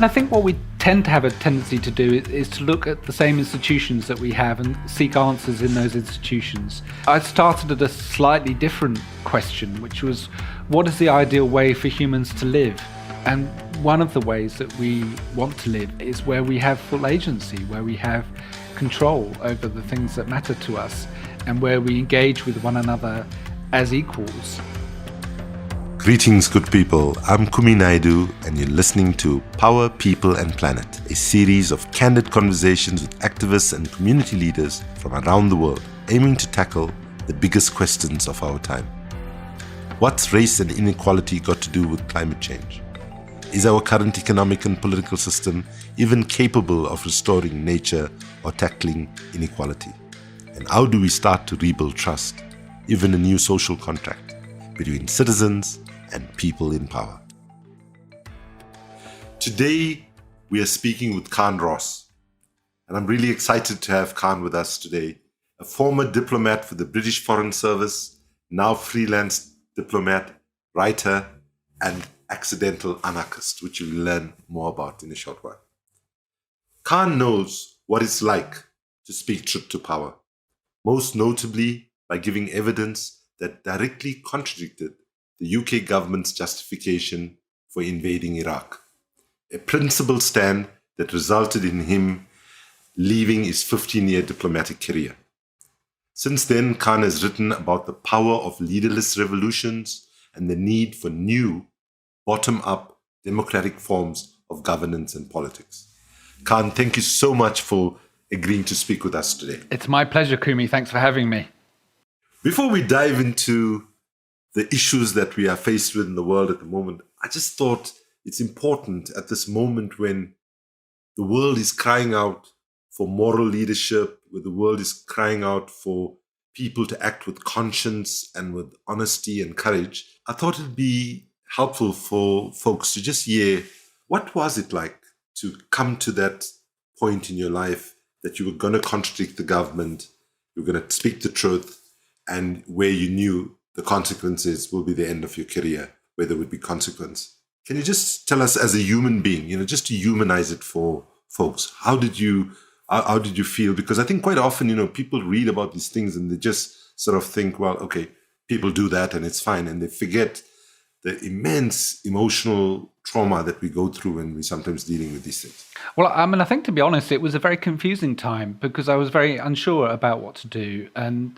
I think what we tend to have a tendency to do is to look at the same institutions that we have and seek answers in those institutions. I started at a slightly different question, which was, what is the ideal way for humans to live? And one of the ways that we want to live is where we have full agency, where we have control over the things that matter to us, and where we engage with one another as equals. Greetings, good people. I'm Kumi Naidoo, and you're listening to Power, People and Planet, a series of candid conversations with activists and community leaders from around the world, aiming to tackle the biggest questions of our time. What's race and inequality got to do with climate change? Is our current economic and political system even capable of restoring nature or tackling inequality? And how do we start to rebuild trust, even a new social contract between citizens and people in power? Today, we are speaking with Carne Ross, and I'm really excited to have Carne with us today, a former diplomat for the British Foreign Service, now freelance diplomat, writer, and accidental anarchist, which you'll learn more about in a short while. Carne knows what it's like to speak truth to power, most notably by giving evidence that directly contradicted the UK government's justification for invading Iraq, a principled stand that resulted in him leaving his 15-year diplomatic career. Since then, Carne has written about the power of leaderless revolutions and the need for new, bottom-up democratic forms of governance and politics. Carne, thank you so much for agreeing to speak with us today. It's my pleasure, Kumi. Thanks for having me. Before we dive into the issues that we are faced with in the world at the moment, I just thought it's important at this moment when the world is crying out for moral leadership, where the world is crying out for people to act with conscience and with honesty and courage. I thought it'd be helpful for folks to just hear, what was it like to come to that point in your life that you were going to contradict the government, you were going to speak the truth, and where you knew the consequences will be the end of your career, where there would be consequence. Can you just tell us as a human being, just to humanize it for folks, how did you feel? Because I think quite often, people read about these things and they just sort of think, well, okay, people do that and it's fine. And they forget the immense emotional trauma that we go through when we're sometimes dealing with these things. Well, I think, to be honest, it was a very confusing time because I was very unsure about what to do. And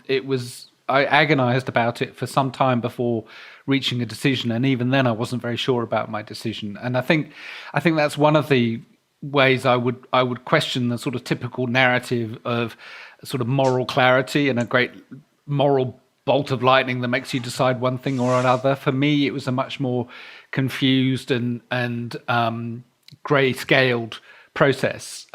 I agonized about it for some time before reaching a decision. And even then, I wasn't very sure about my decision. And I think that's one of the ways I would question the sort of typical narrative of sort of moral clarity and a great moral bolt of lightning that makes you decide one thing or another. For me, it was a much more confused and grey-scaled process,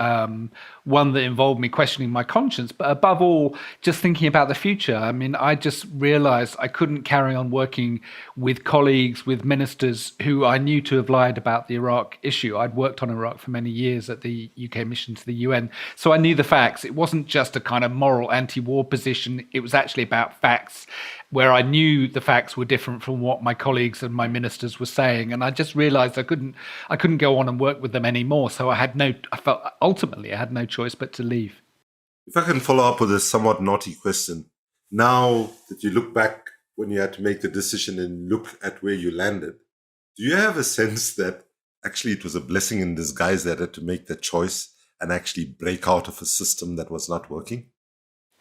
one that involved me questioning my conscience, but above all, just thinking about the future. I mean, I just realized I couldn't carry on working with colleagues, with ministers who I knew to have lied about the Iraq issue. I'd worked on Iraq for many years at the UK mission to the UN, so I knew the facts. It wasn't just a kind of moral anti-war position. It was actually about facts, where I knew the facts were different from what my colleagues and my ministers were saying. And I just realized I couldn't go on and work with them anymore. So I felt ultimately I had no choice but to leave. If I can follow up with a somewhat naughty question, now that you look back when you had to make the decision and look at where you landed, do you have a sense that actually it was a blessing in disguise that had to make that choice and actually break out of a system that was not working?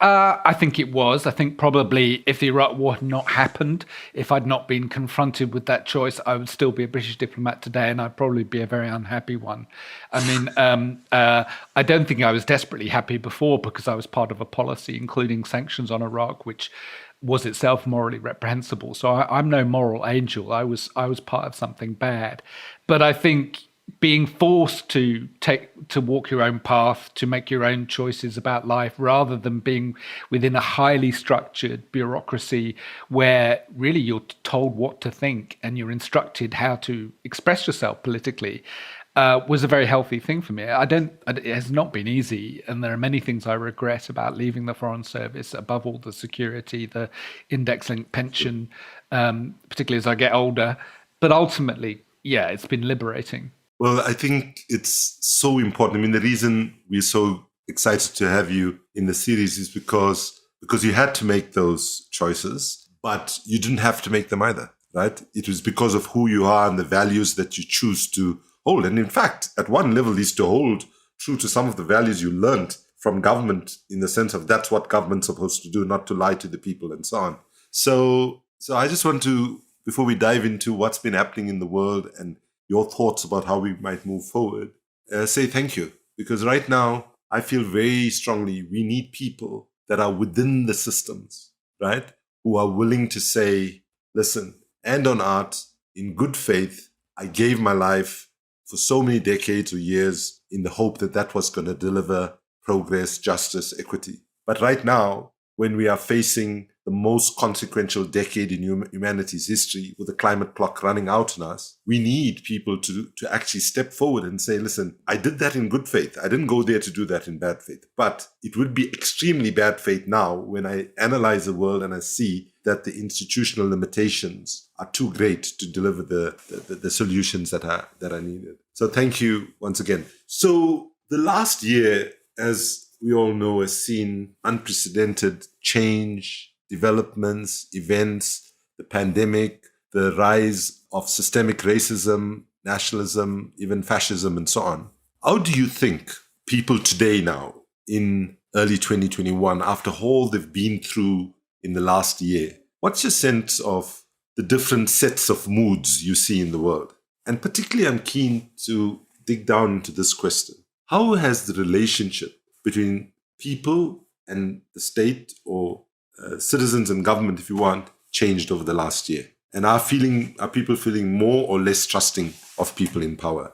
I think it was. I think probably if the Iraq War had not happened, if I'd not been confronted with that choice, I would still be a British diplomat today, and I'd probably be a very unhappy one. I mean, I don't think I was desperately happy before because I was part of a policy, including sanctions on Iraq, which was itself morally reprehensible. So I'm no moral angel. I was part of something bad. But I think being forced to walk your own path, to make your own choices about life, rather than being within a highly structured bureaucracy where really you're told what to think and you're instructed how to express yourself politically, was a very healthy thing for me. It has not been easy, and there are many things I regret about leaving the Foreign Service, above all the security, the index-linked pension, particularly as I get older. But ultimately, yeah, it's been liberating. Well, I think it's so important. I mean, the reason we're so excited to have you in the series is because you had to make those choices, but you didn't have to make them either, right? It was because of who you are and the values that you choose to hold. And in fact, at one level is to hold true to some of the values you learned from government, in the sense of that's what government's supposed to do, not to lie to the people and so on. So I just want to, before we dive into what's been happening in the world and your thoughts about how we might move forward, say thank you. Because right now, I feel very strongly we need people that are within the systems, right? Who are willing to say, listen, and on art, in good faith, I gave my life for so many decades or years in the hope that that was going to deliver progress, justice, equity. But right now, when we are facing the most consequential decade in humanity's history, with the climate clock running out on us, we need people to actually step forward and say, listen, I did that in good faith. I didn't go there to do that in bad faith. But it would be extremely bad faith now when I analyze the world and I see that the institutional limitations are too great to deliver the solutions that are needed. So thank you once again. So the last year, as we all know, has seen unprecedented change, developments, events, the pandemic, the rise of systemic racism, nationalism, even fascism, and so on. How do you think people today now, in early 2021, after all they've been through in the last year, what's your sense of the different sets of moods you see in the world? And particularly, I'm keen to dig down into this question. How has the relationship between people and the state, or citizens and government, if you want, changed over the last year? And are people feeling more or less trusting of people in power?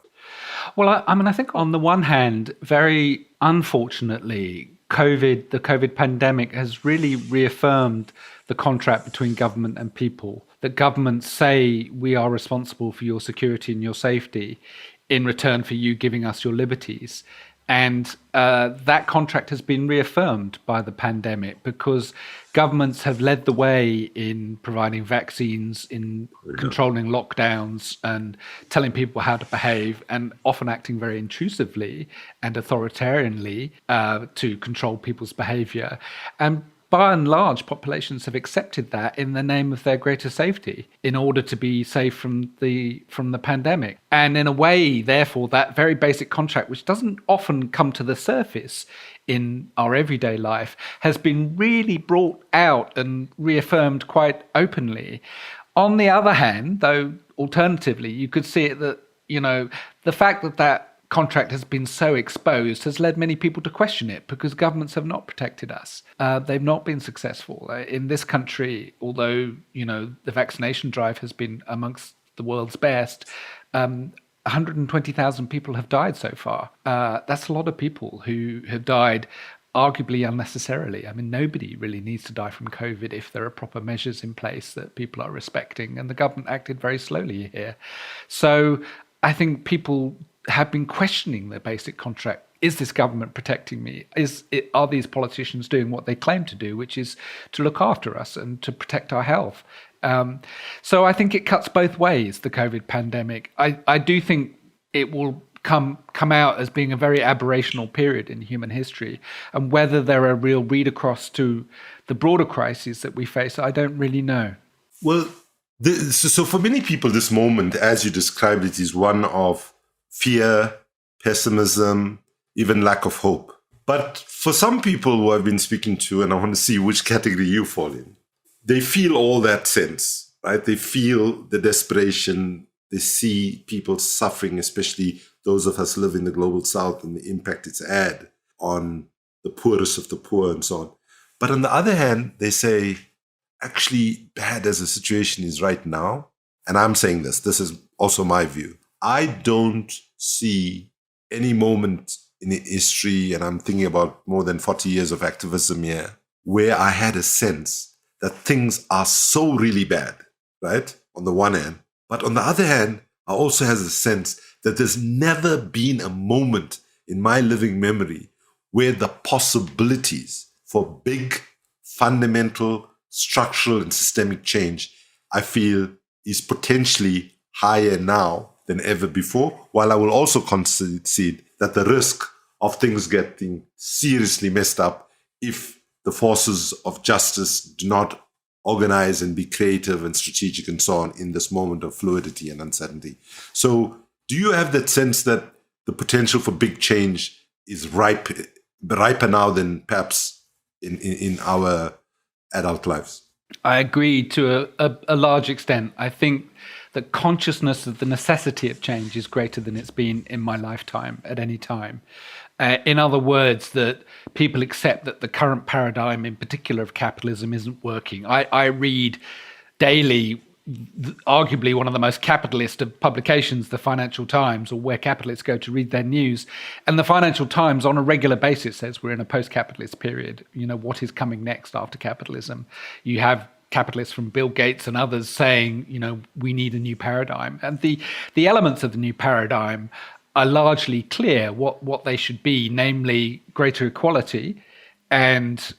Well, I mean, I think on the one hand, very unfortunately, the COVID pandemic has really reaffirmed the contract between government and people, that governments say we are responsible for your security and your safety in return for you giving us your liberties. And that contract has been reaffirmed by the pandemic, because governments have led the way in providing vaccines, in controlling lockdowns and telling people how to behave, and often acting very intrusively and authoritarianly to control people's behavior. And by and large, populations have accepted that in the name of their greater safety, in order to be safe from the pandemic. And in a way, therefore, that very basic contract, which doesn't often come to the surface in our everyday life, has been really brought out and reaffirmed quite openly. On the other hand, though, alternatively, you could see it that, the fact that contract has been so exposed has led many people to question it, because governments have not protected us. They've not been successful. In this country, although, the vaccination drive has been amongst the world's best, 120,000 people have died so far. That's a lot of people who have died arguably unnecessarily. I mean, nobody really needs to die from COVID if there are proper measures in place that people are respecting, and the government acted very slowly here. So I think people have been questioning the basic contract. Is this government protecting me? Are these politicians doing what they claim to do, which is to look after us and to protect our health? So I think it cuts both ways, the COVID pandemic. I do think it will come out as being a very aberrational period in human history, and whether there are real read across to the broader crises that we face, I don't really know. Well, so for many people, this moment, as you described it, is one of fear, pessimism, even lack of hope. But for some people who I've been speaking to, and I want to see which category you fall in, they feel all that sense, right? They feel the desperation. They see people suffering, especially those of us who live in the global south, and the impact it's had on the poorest of the poor and so on. But on the other hand, they say, actually, bad as the situation is right now, and I'm saying this is also my view, I don't see any moment in history, and I'm thinking about more than 40 years of activism here, where I had a sense that things are so really bad, right? On the one hand. But on the other hand, I also have a sense that there's never been a moment in my living memory where the possibilities for big, fundamental, structural and systemic change, I feel, is potentially higher now than ever before, while I will also concede that the risk of things getting seriously messed up if the forces of justice do not organize and be creative and strategic and so on in this moment of fluidity and uncertainty. So do you have that sense that the potential for big change is riper now than perhaps in our adult lives? I agree to a large extent. I think that consciousness of the necessity of change is greater than it's been in my lifetime at any time. In other words, that people accept that the current paradigm, in particular of capitalism, isn't working. I read daily, arguably one of the most capitalist of publications, the Financial Times, or where capitalists go to read their news. And the Financial Times on a regular basis says we're in a post-capitalist period. You know, what is coming next after capitalism? You have capitalists from Bill Gates and others saying, you know, we need a new paradigm. And the elements of the new paradigm are largely clear what they should be, namely greater equality and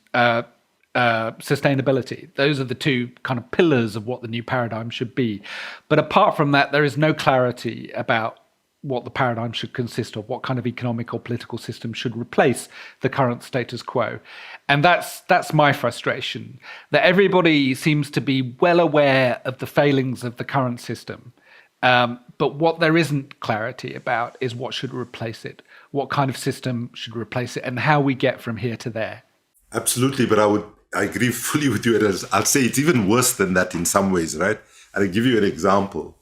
sustainability. Those are the two kind of pillars of what the new paradigm should be. But apart from that, there is no clarity about what the paradigm should consist of, what kind of economic or political system should replace the current status quo. And that's my frustration, that everybody seems to be well aware of the failings of the current system. But what there isn't clarity about is what should replace it, what kind of system should replace it, and how we get from here to there. Absolutely, but I agree fully with you. I'll say it's even worse than that in some ways, right? And I'll give you an example.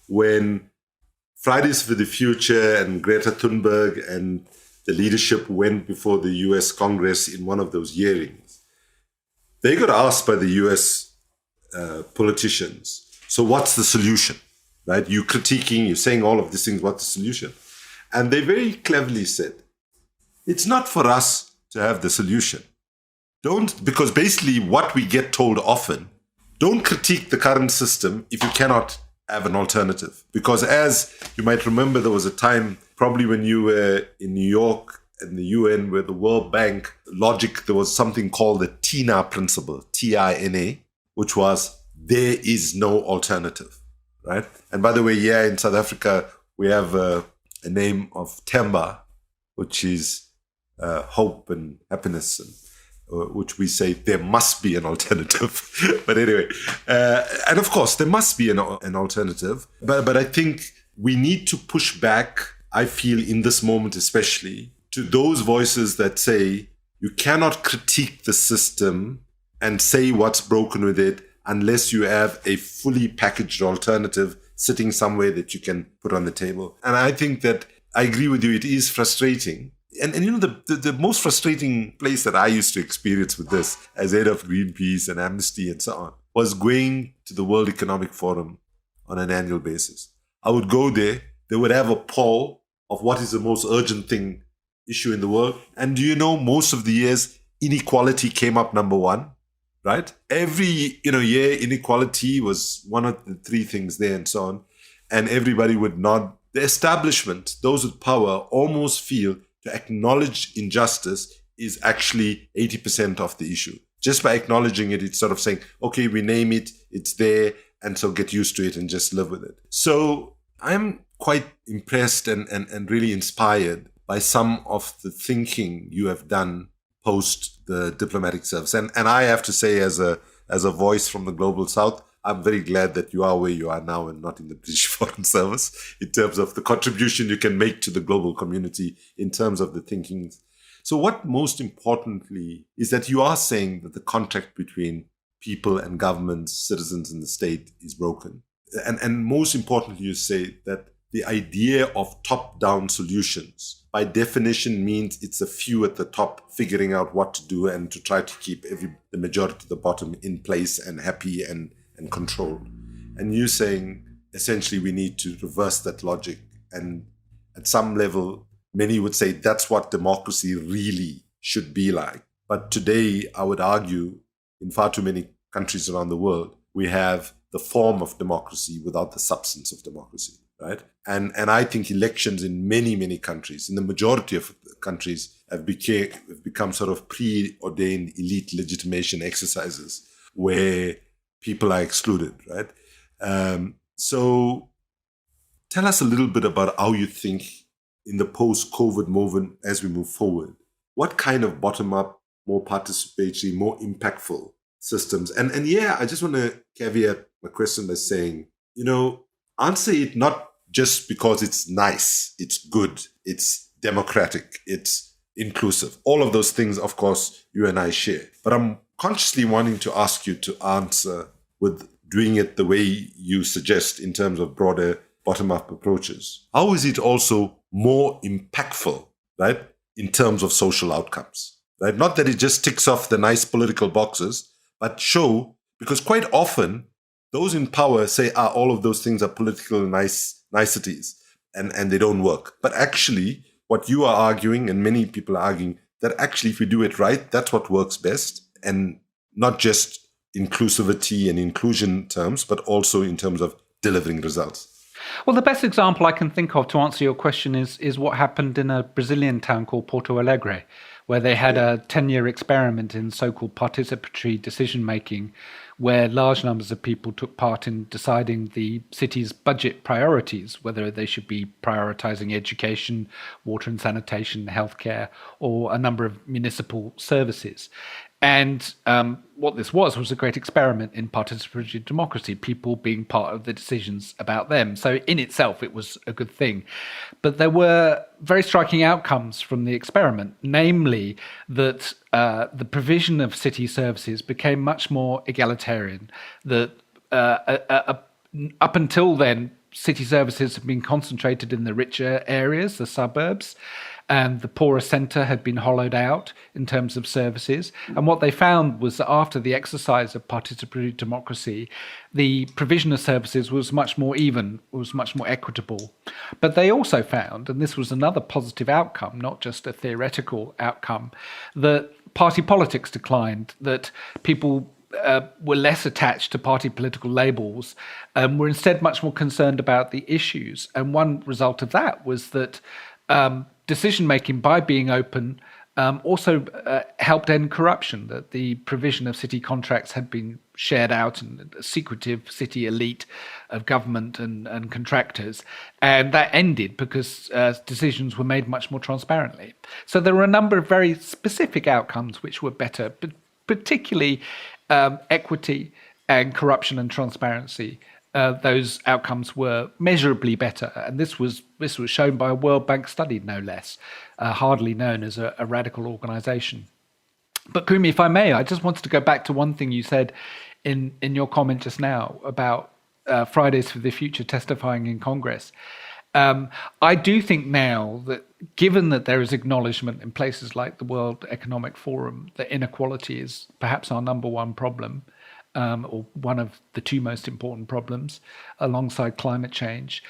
When Fridays for the Future and Greta Thunberg and the leadership went before the US Congress in one of those hearings, they got asked by the US politicians, so what's the solution? Right? You're critiquing, you're saying all of these things, what's the solution? And they very cleverly said, it's not for us to have the solution. Because basically what we get told often, don't critique the current system if you cannot have an alternative. Because as you might remember, there was a time, probably when you were in New York and the UN, where the World Bank logic, there was something called the TINA principle, TINA, which was there is no alternative. Right. And by the way, in South Africa, we have a name of Temba, which is hope and happiness, and which we say there must be an alternative. But anyway, and of course, there must be an alternative. But I think we need to push back, I feel in this moment especially, to those voices that say you cannot critique the system and say what's broken with it unless you have a fully packaged alternative sitting somewhere that you can put on the table. And I think that I agree with you, it is frustrating. And you know, the most frustrating place that I used to experience with this as head of Greenpeace and Amnesty and so on was going to the World Economic Forum on an annual basis. I would go there, they would have a poll of what is the most urgent issue in the world. And do you know, most of the years, inequality came up number one. Right? Every year, inequality was one of the three things there and so on. And everybody would nod. The establishment, those with power, almost feel to acknowledge injustice is actually 80% of the issue. Just by acknowledging it, it's sort of saying, okay, we name it, it's there, and so get used to it and just live with it. So I'm quite impressed and really inspired by some of the thinking you have done post the diplomatic service. And I have to say, as a voice from the global south, I'm very glad that you are where you are now and not in the British Foreign Service in terms of the contribution you can make to the global community in terms of the thinking. So what most importantly is that you are saying that the contract between people and governments, citizens and the state is broken. And most importantly, you say that the idea of top-down solutions by definition means it's a few at the top figuring out what to do and to try to keep the majority at the bottom in place and happy and controlled. And you're saying essentially we need to reverse that logic. And at some level, many would say that's what democracy really should be like. But today, I would argue, in far too many countries around the world, we have the form of democracy without the substance of democracy. Right. And I think elections in many, many countries, in the majority of countries, have become sort of preordained elite legitimation exercises where people are excluded. Right. So tell us a little bit about how you think in the post-COVID movement as we move forward, what kind of bottom-up, more participatory, more impactful systems? And yeah, I just want to caveat my question by saying, answer it not just because it's nice, it's good, it's democratic, it's inclusive. All of those things, of course, you and I share. But I'm consciously wanting to ask you to answer with doing it the way you suggest in terms of broader bottom-up approaches. How is it also more impactful, right, in terms of social outcomes, right? Not that it just ticks off the nice political boxes, but show, because quite often those in power say, all of those things are political niceties and they don't work. But actually, what you are arguing, and many people are arguing, that actually if we do it right, that's what works best, and not just inclusivity and inclusion terms, but also in terms of delivering results. Well, the best example I can think of to answer your question is what happened in a Brazilian town called Porto Alegre, where they had a 10-year experiment in so-called participatory decision-making, where large numbers of people took part in deciding the city's budget priorities, whether they should be prioritizing education, water and sanitation, healthcare, or a number of municipal services. And what this was a great experiment in participatory democracy, people being part of the decisions about them. So in itself, it was a good thing. But there were very striking outcomes from the experiment, namely that the provision of city services became much more egalitarian. That up until then, city services had been concentrated in the richer areas, the suburbs, and the poorer centre had been hollowed out in terms of services. And what they found was that after the exercise of participatory democracy, the provision of services was much more even, was much more equitable. But they also found, and this was another positive outcome, not just a theoretical outcome, that party politics declined, that people were less attached to party political labels, were instead much more concerned about the issues. And one result of that was that decision-making, by being open, also helped end corruption, that the provision of city contracts had been shared out in a secretive city elite of government and contractors. And that ended because decisions were made much more transparently. So there were a number of very specific outcomes which were better, but particularly equity and corruption and transparency. Those outcomes were measurably better, and this was shown by a World Bank study, no less, hardly known as a radical organisation. But Kumi, if I may, I just wanted to go back to one thing you said in your comment just now about Fridays for the Future testifying in Congress. I do think now that, given that there is acknowledgement in places like the World Economic Forum that inequality is perhaps our number one problem, or one of the two most important problems alongside climate change,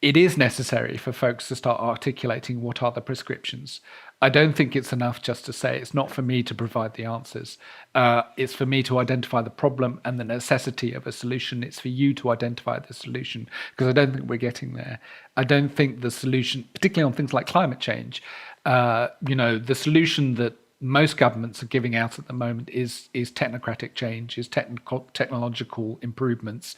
it is necessary for folks to start articulating what are the prescriptions. I don't think it's enough just to say it's not for me to provide the answers. It's for me to identify the problem and the necessity of a solution. It's for you to identify the solution, because I don't think we're getting there. I don't think the solution, particularly on things like climate change, the solution that most governments are giving out at the moment is technocratic change, is technological improvements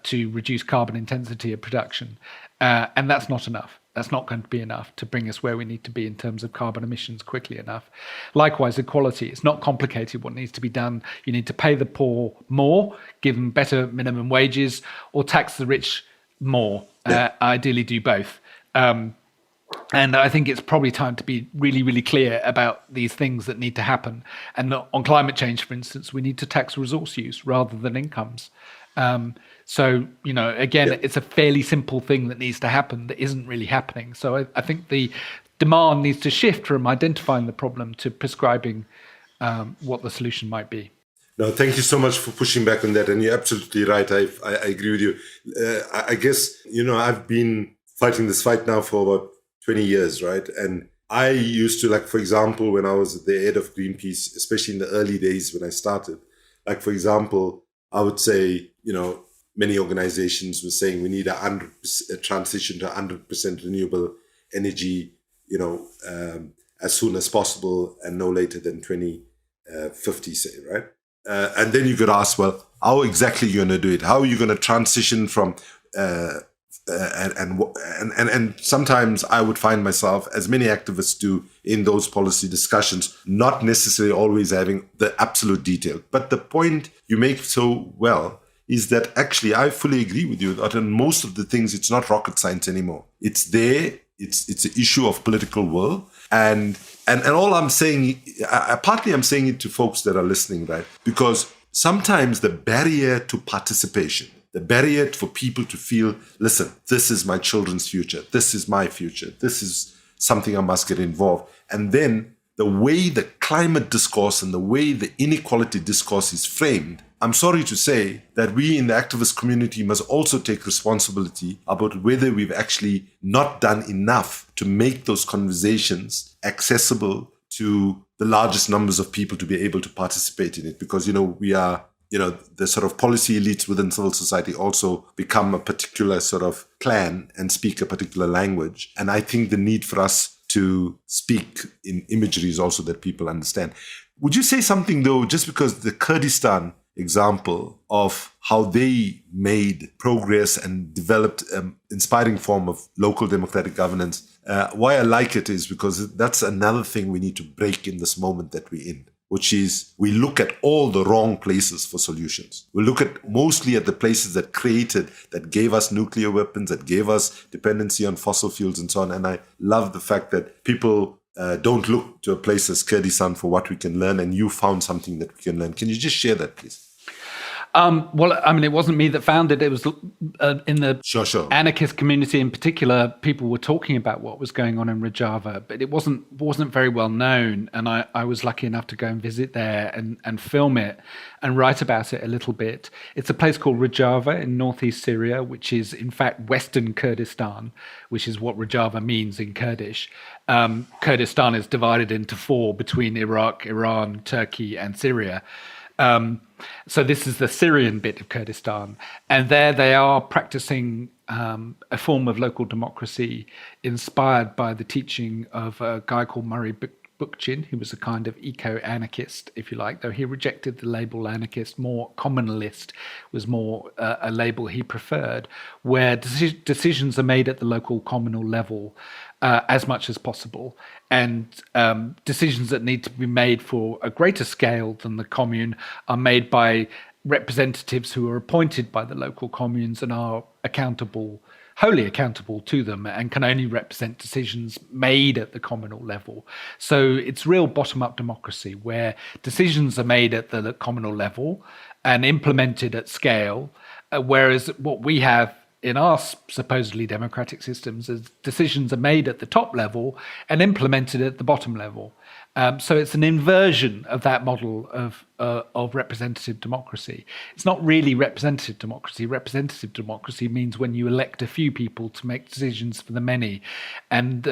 to reduce carbon intensity of production. And that's not enough. That's not going to be enough to bring us where we need to be in terms of carbon emissions quickly enough. Likewise, equality. It's not complicated what needs to be done. You need to pay the poor more, give them better minimum wages, or tax the rich more. Ideally do both. And I think it's probably time to be really, really clear about these things that need to happen. And on climate change, for instance, we need to tax resource use rather than incomes. It's a fairly simple thing that needs to happen that isn't really happening. So I think the demand needs to shift from identifying the problem to prescribing what the solution might be. No, thank you so much for pushing back on that. And you're absolutely right. I agree with you. I guess, I've been fighting this fight now for about 20 years, right? And I used to, for example, when I was at the head of Greenpeace, especially in the early days when I started, for example, I would say, many organizations were saying we need a transition to 100% renewable energy, as soon as possible and no later than 2050, say, right? And then you could ask, well, how exactly are you going to do it? How are you going to transition from and sometimes I would find myself, as many activists do, in those policy discussions, not necessarily always having the absolute detail. But the point you make so well is that actually I fully agree with you that in most of the things, it's not rocket science anymore. It's there. It's an issue of political will. And all I'm saying, partly I'm saying it to folks that are listening, right? Because sometimes the barrier to participation, the barrier for people to feel, listen, this is my children's future. This is my future. This is something I must get involved. And then the way the climate discourse and the way the inequality discourse is framed, I'm sorry to say that we in the activist community must also take responsibility about whether we've actually not done enough to make those conversations accessible to the largest numbers of people to be able to participate in it. Because, we are, the sort of policy elites within civil society also become a particular sort of clan and speak a particular language. And I think the need for us to speak in imagery is also that people understand. Would you say something, though, just because the Kurdistan example of how they made progress and developed an inspiring form of local democratic governance, why I like it is because that's another thing we need to break in this moment that we're in, which is we look at all the wrong places for solutions. We look at mostly at the places that gave us nuclear weapons, that gave us dependency on fossil fuels and so on. And I love the fact that people don't look to a place as Kurdistan for what we can learn, and you found something that we can learn. Can you just share that, please? It wasn't me that found it. It was in the Sure. anarchist community in particular. People were talking about what was going on in Rojava, but it wasn't very well known. And I was lucky enough to go and visit there and film it and write about it a little bit. It's a place called Rojava in northeast Syria, which is in fact Western Kurdistan, which is what Rojava means in Kurdish. Kurdistan is divided into four between Iraq, Iran, Turkey, and Syria. So this is the Syrian bit of Kurdistan. And there they are practicing a form of local democracy inspired by the teaching of a guy called Murray Bookchin, who was a kind of eco-anarchist, if you like, though he rejected the label anarchist. More communalist was more a label he preferred, where decisions are made at the local communal level as much as possible, and decisions that need to be made for a greater scale than the commune are made by representatives who are appointed by the local communes and are wholly accountable to them, and can only represent decisions made at the communal level. So it's real bottom-up democracy where decisions are made at the communal level and implemented at scale, whereas what we have in our supposedly democratic systems is decisions are made at the top level and implemented at the bottom level. So it's an inversion of that model of representative democracy. It's not really representative democracy. Representative democracy means when you elect a few people to make decisions for the many. And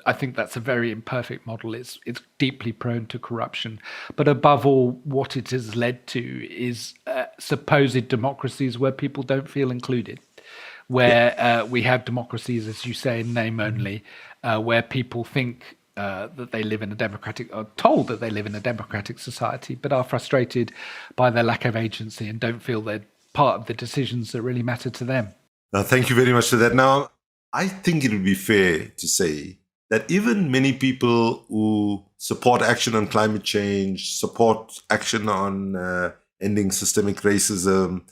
I think that's a very imperfect model. It's deeply prone to corruption. But above all, what it has led to is supposed democracies where people don't feel included, where we have democracies, as you say, in name only, where people think that they live in a democratic, or told that they live in a democratic society, but are frustrated by their lack of agency and don't feel they're part of the decisions that really matter to them. Now, thank you very much for that. Now, I think it would be fair to say that even many people who support action on climate change, support action on ending systemic racism,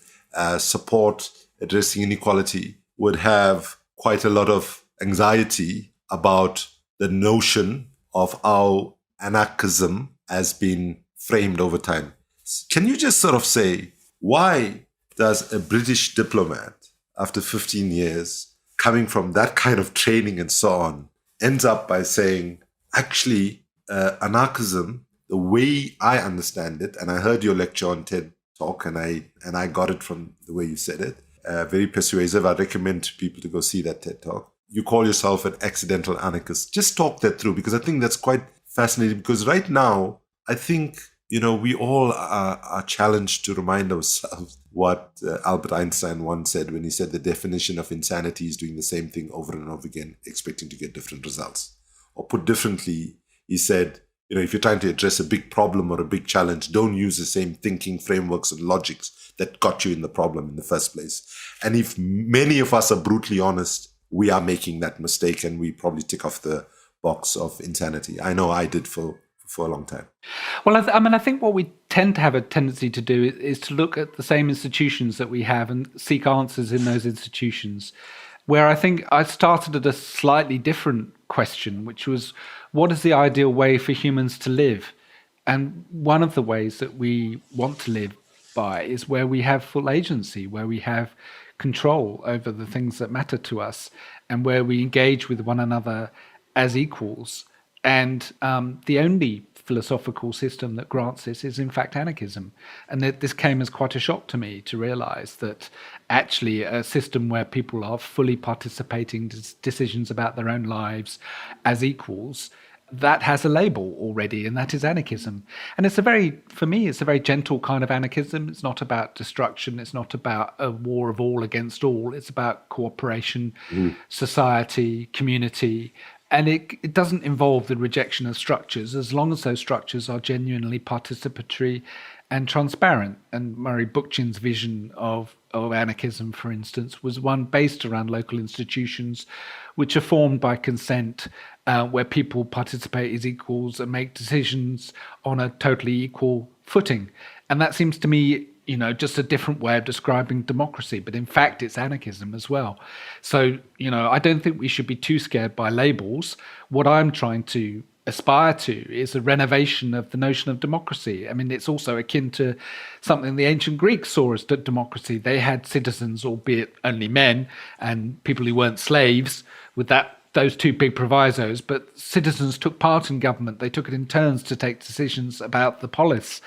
support addressing inequality, would have quite a lot of anxiety about the notion of how anarchism has been framed over time. Can you just sort of say, why does a British diplomat, after 15 years, coming from that kind of training and so on, ends up by saying, actually, anarchism, the way I understand it, and I heard your lecture on TED Talk, and I got it from the way you said it, very persuasive. I recommend people to go see that TED Talk. You call yourself an accidental anarchist. Just talk that through, because I think that's quite fascinating. Because right now, I think, we all are challenged to remind ourselves what Albert Einstein once said when he said the definition of insanity is doing the same thing over and over again, expecting to get different results. Or put differently, he said, if you're trying to address a big problem or a big challenge, don't use the same thinking frameworks and logics that got you in the problem in the first place. And if many of us are brutally honest, we are making that mistake, and we probably tick off the box of insanity. I know I did for a long time. Well, I think what we tend to have a tendency to do is to look at the same institutions that we have and seek answers in those institutions, where I think I started at a slightly different question, which was, what is the ideal way for humans to live? And one of the ways that we want to live by is where we have full agency, where we have control over the things that matter to us, and where we engage with one another as equals. And the only philosophical system that grants this is, in fact, anarchism. And this came as quite a shock to me to realize that actually a system where people are fully participating in decisions about their own lives as equals, that has a label already, and that is anarchism. And for me, it's a very gentle kind of anarchism. It's not about destruction. It's not about a war of all against all. It's about cooperation, society, community. And it doesn't involve the rejection of structures, as long as those structures are genuinely participatory and transparent. And Murray Bookchin's vision of anarchism, for instance, was one based around local institutions which are formed by consent, where people participate as equals and make decisions on a totally equal footing. And that seems to me, just a different way of describing democracy, but in fact, it's anarchism as well. So, I don't think we should be too scared by labels. What I'm trying to aspire to is a renovation of the notion of democracy. I mean, it's also akin to something the ancient Greeks saw as democracy. They had citizens, albeit only men, and people who weren't slaves, with those two big provisos, but citizens took part in government. They took it in turns to take decisions about the polis.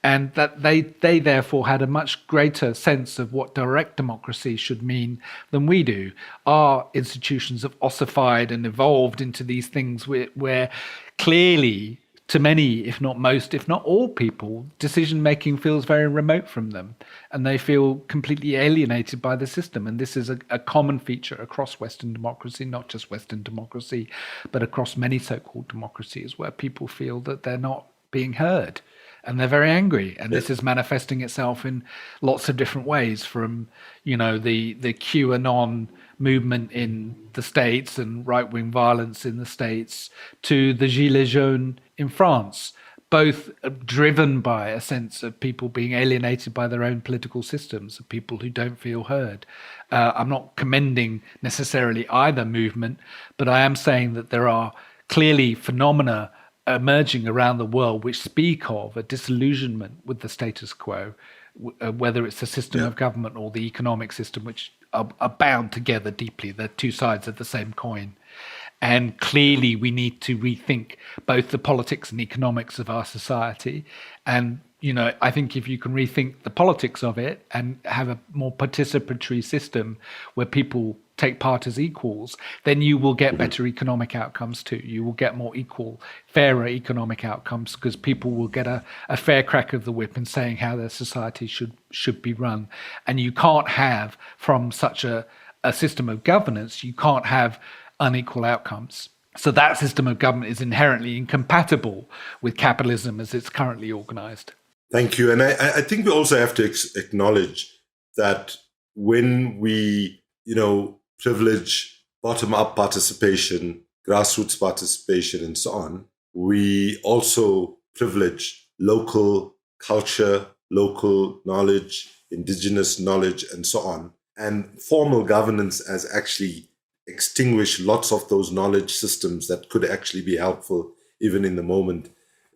And that they therefore had a much greater sense of what direct democracy should mean than we do. Our institutions have ossified and evolved into these things where clearly, to many, if not most, if not all people, decision-making feels very remote from them, and they feel completely alienated by the system. And this is a common feature across Western democracy, not just Western democracy, but across many so-called democracies, where people feel that they're not being heard. And they're very angry, and this is manifesting itself in lots of different ways, from the QAnon movement in the States and right-wing violence in the States to the Gilets jaunes in France, both driven by a sense of people being alienated by their own political systems, of people who don't feel heard. I'm not commending necessarily either movement, but I am saying that there are clearly phenomena emerging around the world which speak of a disillusionment with the status quo, whether it's the system of government or the economic system, which are bound together deeply. They're two sides of the same coin. And clearly we need to rethink both the politics and economics of our society. And I think if you can rethink the politics of it and have a more participatory system where people take part as equals, then you will get better economic outcomes too. You will get more equal, fairer economic outcomes, because people will get a fair crack of the whip in saying how their society should be run. And you can't have, from such a system of governance, you can't have unequal outcomes. So that system of government is inherently incompatible with capitalism as it's currently organized. Thank you. And I think we also have to acknowledge that when we, privilege bottom-up participation, grassroots participation, and so on, we also privilege local culture, local knowledge, indigenous knowledge, and so on. And formal governance has actually extinguished lots of those knowledge systems that could actually be helpful even in the moment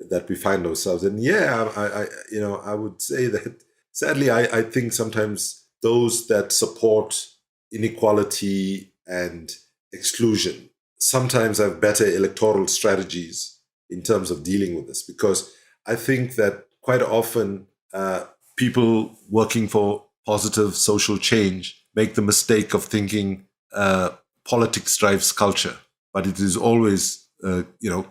that we find ourselves. And I would say that sadly, I think sometimes those that support inequality and exclusion sometimes have better electoral strategies in terms of dealing with this, because I think that quite often people working for positive social change make the mistake of thinking politics drives culture, but it is always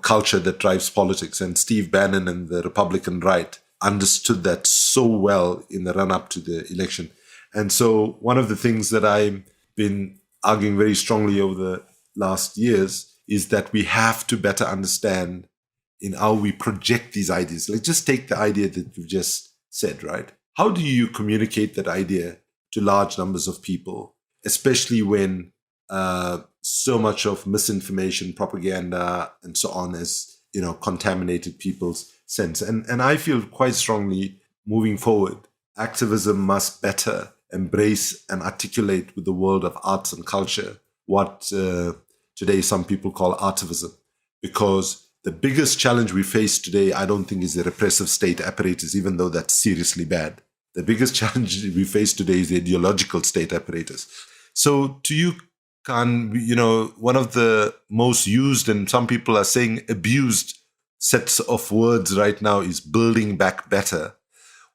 culture that drives politics. And Steve Bannon and the Republican right understood that so well in the run-up to the election. And so one of the things that I've been arguing very strongly over the last years is that we have to better understand in how we project these ideas. Like, just take the idea that you just said, right? How do you communicate that idea to large numbers of people, especially when so much of misinformation, propaganda, and so on has, contaminated people's sense? And I feel quite strongly moving forward, activism must better embrace and articulate with the world of arts and culture what today some people call artivism. Because the biggest challenge we face today, I don't think, is the repressive state apparatus, even though that's seriously bad. The biggest challenge we face today is the ideological state apparatus. So to you, Khan, one of the most used, and some people are saying abused, sets of words right now is building back better.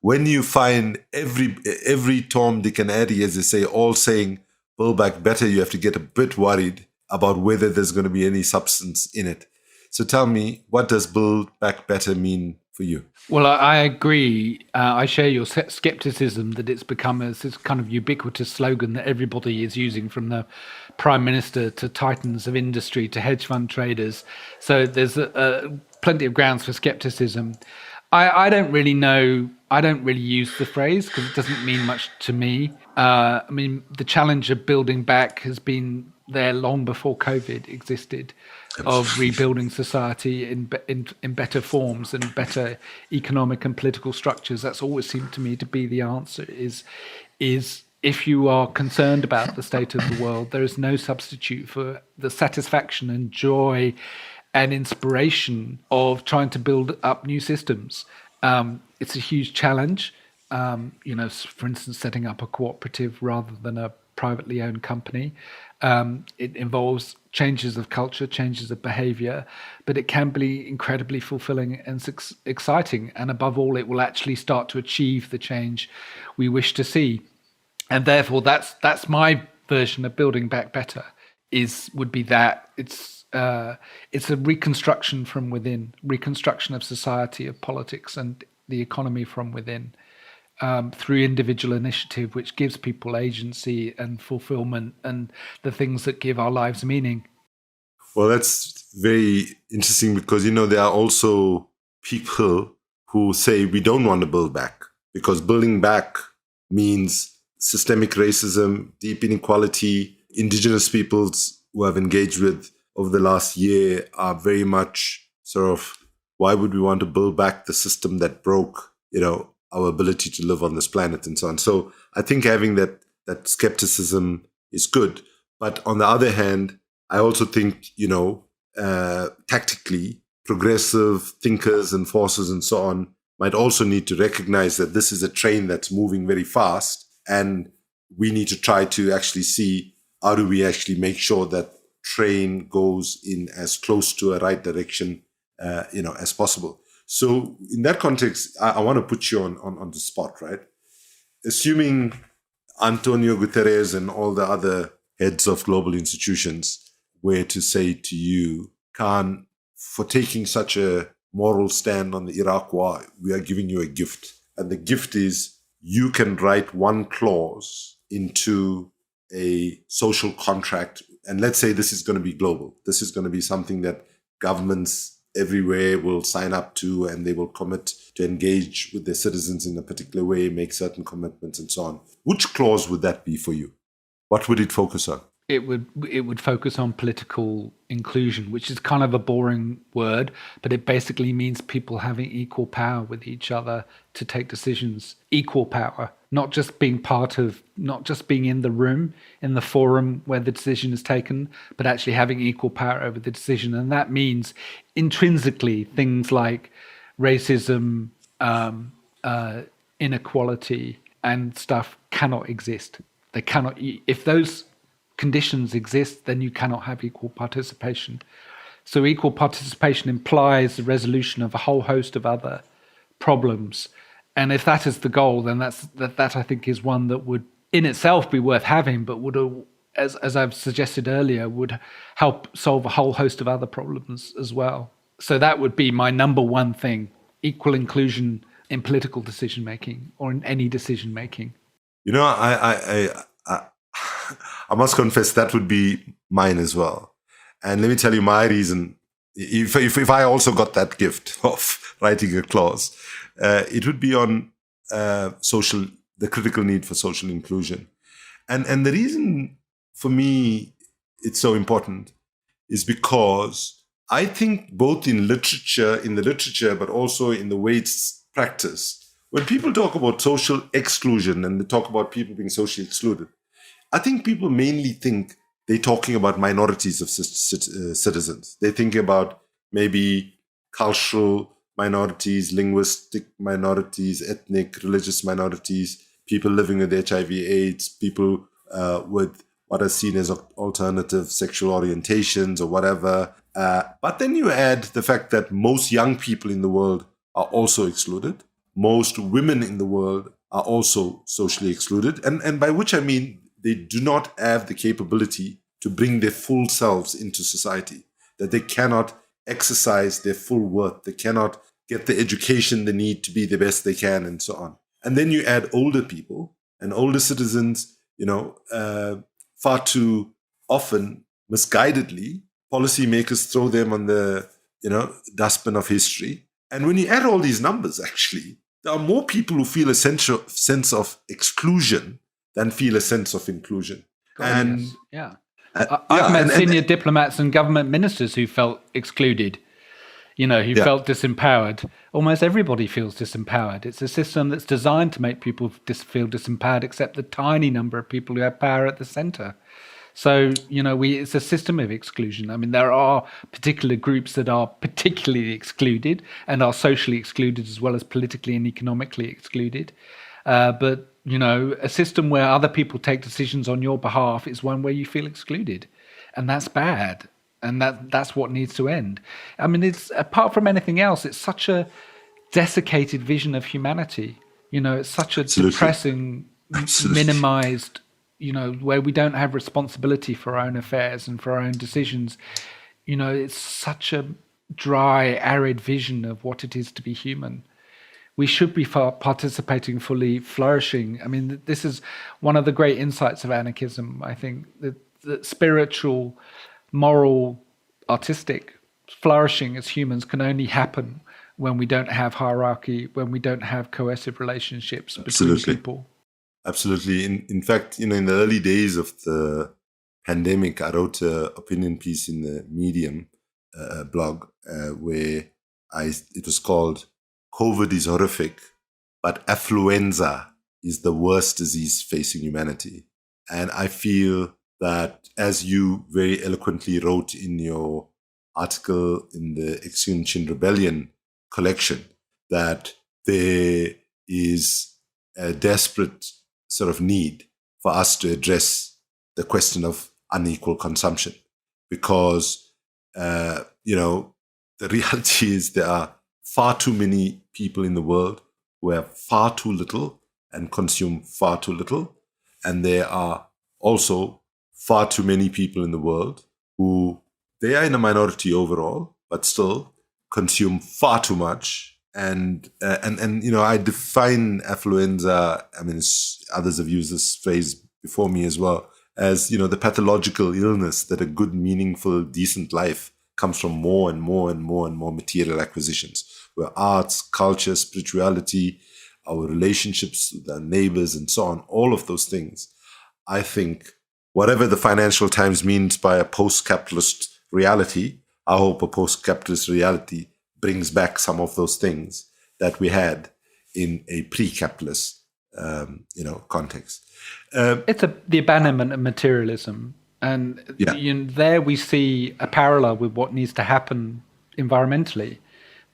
When you find every Tom, Dick and Harry, as they say, all saying build back better, you have to get a bit worried about whether there's going to be any substance in it. So tell me, what does build back better mean for you? Well, I agree. I share your skepticism that it's become this kind of ubiquitous slogan that everybody is using, from the Prime Minister to titans of industry to hedge fund traders. So there's plenty of grounds for skepticism. I don't really know. I don't really use the phrase because it doesn't mean much to me. The challenge of building back has been there long before COVID existed, of rebuilding society in better forms and better economic and political structures. That's always seemed to me to be the answer, is if you are concerned about the state of the world, there is no substitute for the satisfaction and joy and inspiration of trying to build up new systems. It's a huge challenge. For instance, setting up a cooperative rather than a privately owned company. It involves changes of culture, changes of behavior, but it can be incredibly fulfilling and exciting. And above all, it will actually start to achieve the change we wish to see. And therefore, that's my version of building back better. Would be that it's a reconstruction from within, reconstruction of society, of politics, and the economy from within. Through individual initiative, which gives people agency and fulfillment and the things that give our lives meaning. Well, that's very interesting because, there are also people who say we don't want to build back because building back means systemic racism, deep inequality. Indigenous peoples who I've engaged with over the last year are very much sort of, why would we want to build back the system that broke, our ability to live on this planet and so on. So I think having that skepticism is good. But on the other hand, I also think, tactically, progressive thinkers and forces and so on might also need to recognize that this is a train that's moving very fast. And we need to try to actually see how do we actually make sure that train goes in as close to a right direction, as possible. So in that context, I want to put you on the spot, right? Assuming Antonio Guterres and all the other heads of global institutions were to say to you, Khan, for taking such a moral stand on the Iraq war, we are giving you a gift. And the gift is you can write one clause into a social contract. And let's say this is going to be global. This is going to be something that governments everywhere will sign up to, and they will commit to engage with their citizens in a particular way, make certain commitments and so on. Which clause would that be for you? What would it focus on? It would focus on political inclusion, which is kind of a boring word, but it basically means people having equal power with each other to take decisions. Equal power, not just being in the room, in the forum where the decision is taken, but actually having equal power over the decision. And that means intrinsically things like racism, inequality, and stuff cannot exist. They cannot. If those conditions exist, then you cannot have equal participation. So equal participation implies the resolution of a whole host of other problems. And if that is the goal, then that I think is one that would in itself be worth having, but would, as I've suggested earlier, would help solve a whole host of other problems as well. So that would be my number one thing: equal inclusion in political decision making or in any decision making. I must confess that would be mine as well. And let me tell you my reason. If I also got that gift of writing a clause, it would be on the critical need for social inclusion. And the reason for me it's so important is because I think both in the literature, but also in the way it's practiced, when people talk about social exclusion and they talk about people being socially excluded, I think people mainly think they're talking about minorities of citizens. They're thinking about maybe cultural minorities, linguistic minorities, ethnic, religious minorities, people living with HIV/AIDS, people with what are seen as alternative sexual orientations or whatever. But then you add the fact that most young people in the world are also excluded. Most women in the world are also socially excluded. And by which I mean they do not have the capability to bring their full selves into society, that they cannot exercise their full worth. They cannot get the education they need to be the best they can and so on. And then you add older people and older citizens, far too often, misguidedly, policymakers throw them on the, dustbin of history. And when you add all these numbers, actually, there are more people who feel a sense of exclusion than feel a sense of inclusion. God, yes. Yeah. I've met senior diplomats and government ministers who felt excluded, who felt disempowered. Almost everybody feels disempowered. It's a system that's designed to make people feel disempowered, except the tiny number of people who have power at the center. So, it's a system of exclusion. I mean, there are particular groups that are particularly excluded and are socially excluded as well as politically and economically excluded. But a system where other people take decisions on your behalf is one where you feel excluded. And that's bad. And that's what needs to end. I mean, it's apart from anything else, it's such a desiccated vision of humanity. It's such a depressing, minimized, where we don't have responsibility for our own affairs and for our own decisions. It's such a dry, arid vision of what it is to be human. We should be participating fully, flourishing. I mean, this is one of the great insights of anarchism. I think that spiritual, moral, artistic flourishing as humans can only happen when we don't have hierarchy, when we don't have coercive relationships between people. Absolutely. In fact, in the early days of the pandemic, I wrote an opinion piece in the Medium blog where it was called "COVID is horrific, but affluenza is the worst disease facing humanity." And I feel that, as you very eloquently wrote in your article in the Extinction Rebellion collection, that there is a desperate sort of need for us to address the question of unequal consumption. Because, the reality is there are far too many people in the world who have far too little and consume far too little. And there are also far too many people in the world who, they are in a minority overall, but still consume far too much. And I define affluenza, I mean, others have used this phrase before me as well, as, the pathological illness that a good, meaningful, decent life comes from more and more and more and more material acquisitions, where arts, culture, spirituality, our relationships with our neighbors and so on, all of those things, I think, whatever the Financial Times means by a post-capitalist reality, I hope a post-capitalist reality brings back some of those things that we had in a pre-capitalist, context. It's the abandonment of materialism. And there we see a parallel with what needs to happen environmentally,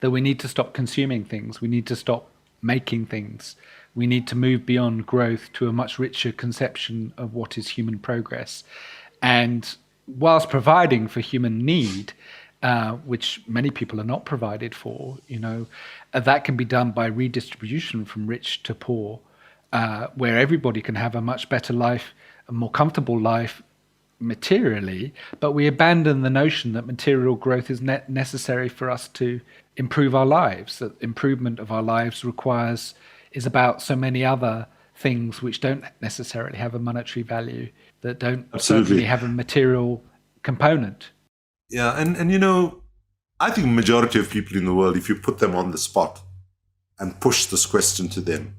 that we need to stop consuming things. We need to stop making things. We need to move beyond growth to a much richer conception of what is human progress. And whilst providing for human need, which many people are not provided for, that can be done by redistribution from rich to poor, where everybody can have a much better life, a more comfortable life materially, but we abandon the notion that material growth is necessary for us to improve our lives, that improvement of our lives is about so many other things which don't necessarily have a monetary value, that don't certainly have a material component. Yeah, and I think the majority of people in the world, if you put them on the spot and push this question to them,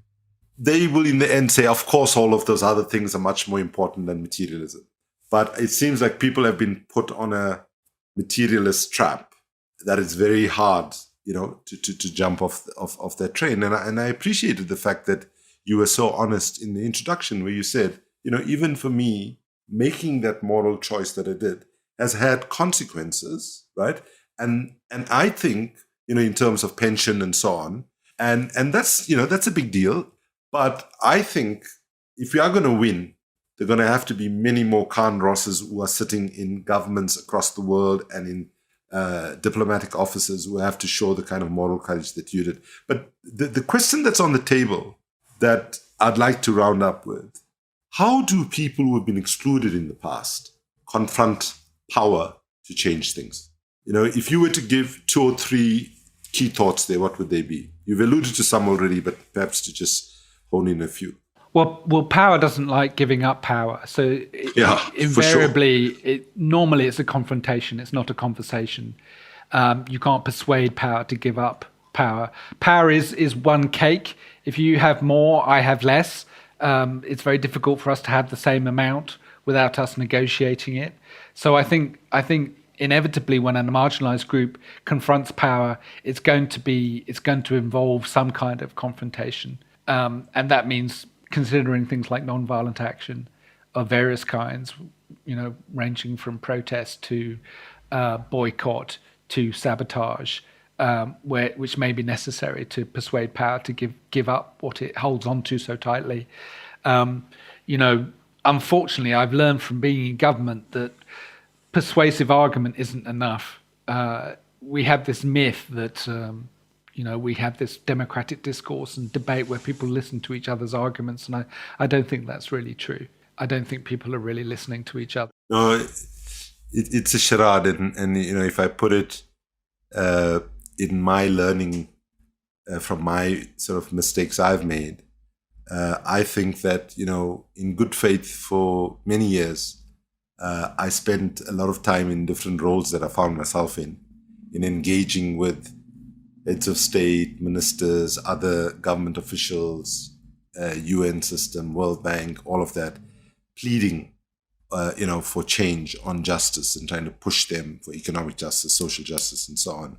they will in the end say, of course, all of those other things are much more important than materialism. But it seems like people have been put on a materialist trap that it's very hard, to jump off that train. And I appreciated the fact that you were so honest in the introduction where you said, even for me, making that moral choice that I did has had consequences, right? And I think, in terms of pension and so on, and that's, that's a big deal. But I think if we are going to win, there are going to have to be many more Carne Rosses who are sitting in governments across the world and in diplomatic offices who have to show the kind of moral courage that you did. But the question that's on the table that I'd like to round up with, how do people who have been excluded in the past confront power to change things? If you were to give 2 or 3 key thoughts there, what would they be? You've alluded to some already, but perhaps to just hone in a few. Well, power doesn't like giving up power. So invariably, normally it's a confrontation. It's not a conversation. You can't persuade power to give up power. Power is one cake. If you have more, I have less. It's very difficult for us to have the same amount without us negotiating it. So I think inevitably, when a marginalized group confronts power, it's going to involve some kind of confrontation, and that means considering things like non-violent action of various kinds, ranging from protest to boycott to sabotage, which may be necessary to persuade power to give up what it holds on to so tightly. Unfortunately, I've learned from being in government that persuasive argument isn't enough. We have this myth that we have this democratic discourse and debate where people listen to each other's arguments, and I don't think that's really true. I don't think people are really listening to each other. No, it's a charade, and if I put it in my learning from my sort of mistakes I've made, I think that in good faith for many years, I spent a lot of time in different roles that I found myself in engaging with heads of state, ministers, other government officials, UN system, World Bank, all of that, pleading, for change on justice and trying to push them for economic justice, social justice, and so on.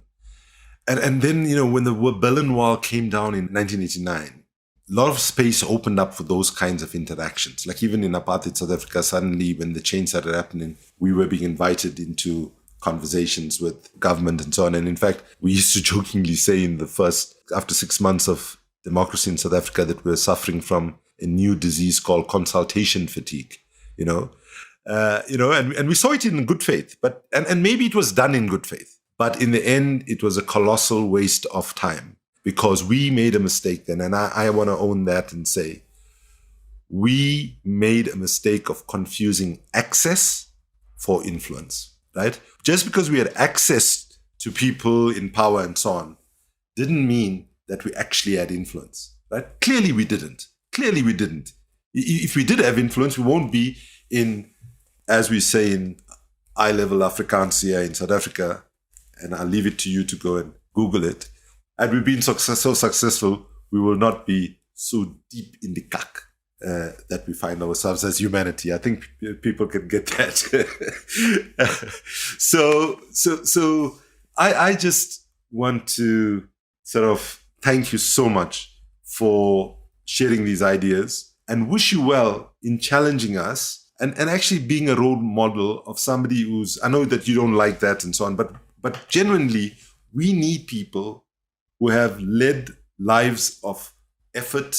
And then, when the Berlin Wall came down in 1989, a lot of space opened up for those kinds of interactions. Like even in apartheid South Africa, suddenly when the change started happening, we were being invited into conversations with government and so on. And in fact, we used to jokingly say after 6 months of democracy in South Africa, that we were suffering from a new disease called consultation fatigue, and we saw it in good faith, and maybe it was done in good faith, but in the end, it was a colossal waste of time because we made a mistake then. And I want to own that and say, we made a mistake of confusing access for influence. Right? Just because we had access to people in power and so on, didn't mean that we actually had influence. Right? Clearly we didn't. If we did have influence, we won't be in, as we say in eye-level Afrikaans here in South Africa, and I'll leave it to you to go and Google it. Had we been so successful, we will not be so deep in the kak that we find ourselves as humanity. I think people can get that. So I just want to sort of thank you so much for sharing these ideas and wish you well in challenging us and actually being a role model of somebody who's, I know that you don't like that and so on, but genuinely, we need people who have led lives of effort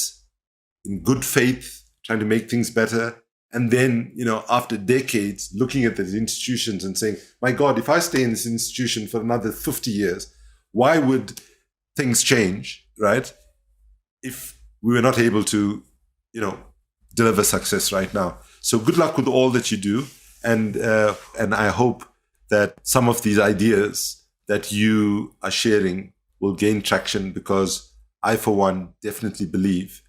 in good faith, trying to make things better. And then, after decades, looking at these institutions and saying, my God, if I stay in this institution for another 50 years, why would things change, right? If we were not able to, deliver success right now. So good luck with all that you do. And I hope that some of these ideas that you are sharing will gain traction, because I, for one, definitely believe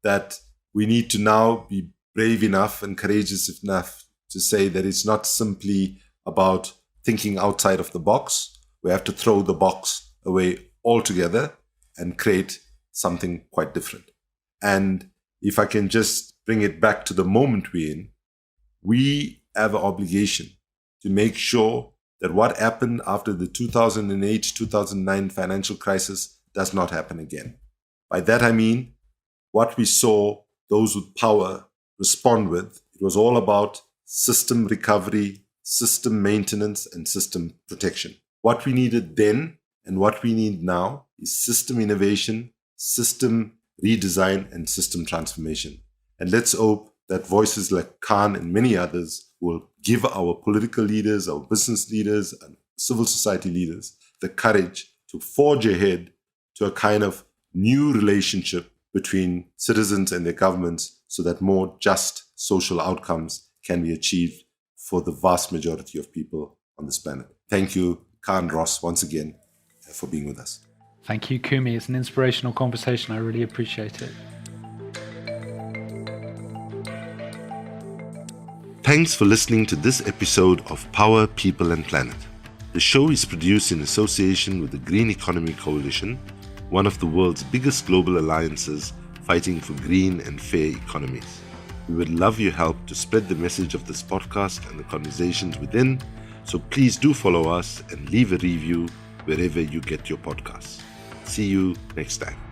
that we need to now be brave enough and courageous enough to say that it's not simply about thinking outside of the box. We have to throw the box away altogether and create something quite different. And if I can just bring it back to the moment we're in, we have an obligation to make sure that what happened after the 2008-2009 financial crisis does not happen again. By that I mean, what we saw those with power respond with, it was all about system recovery, system maintenance, and system protection. What we needed then and what we need now is system innovation, system redesign, and system transformation. And let's hope that voices like Khan and many others will give our political leaders, our business leaders, and civil society leaders the courage to forge ahead to a kind of new relationship between citizens and their governments so that more just social outcomes can be achieved for the vast majority of people on this planet. Thank you, Carne Ross, once again, for being with us. Thank you, Kumi. It's an inspirational conversation. I really appreciate it. Thanks for listening to this episode of Power, People and Planet. The show is produced in association with the Green Economy Coalition, one of the world's biggest global alliances fighting for green and fair economies. We would love your help to spread the message of this podcast and the conversations within, so please do follow us and leave a review wherever you get your podcasts. See you next time.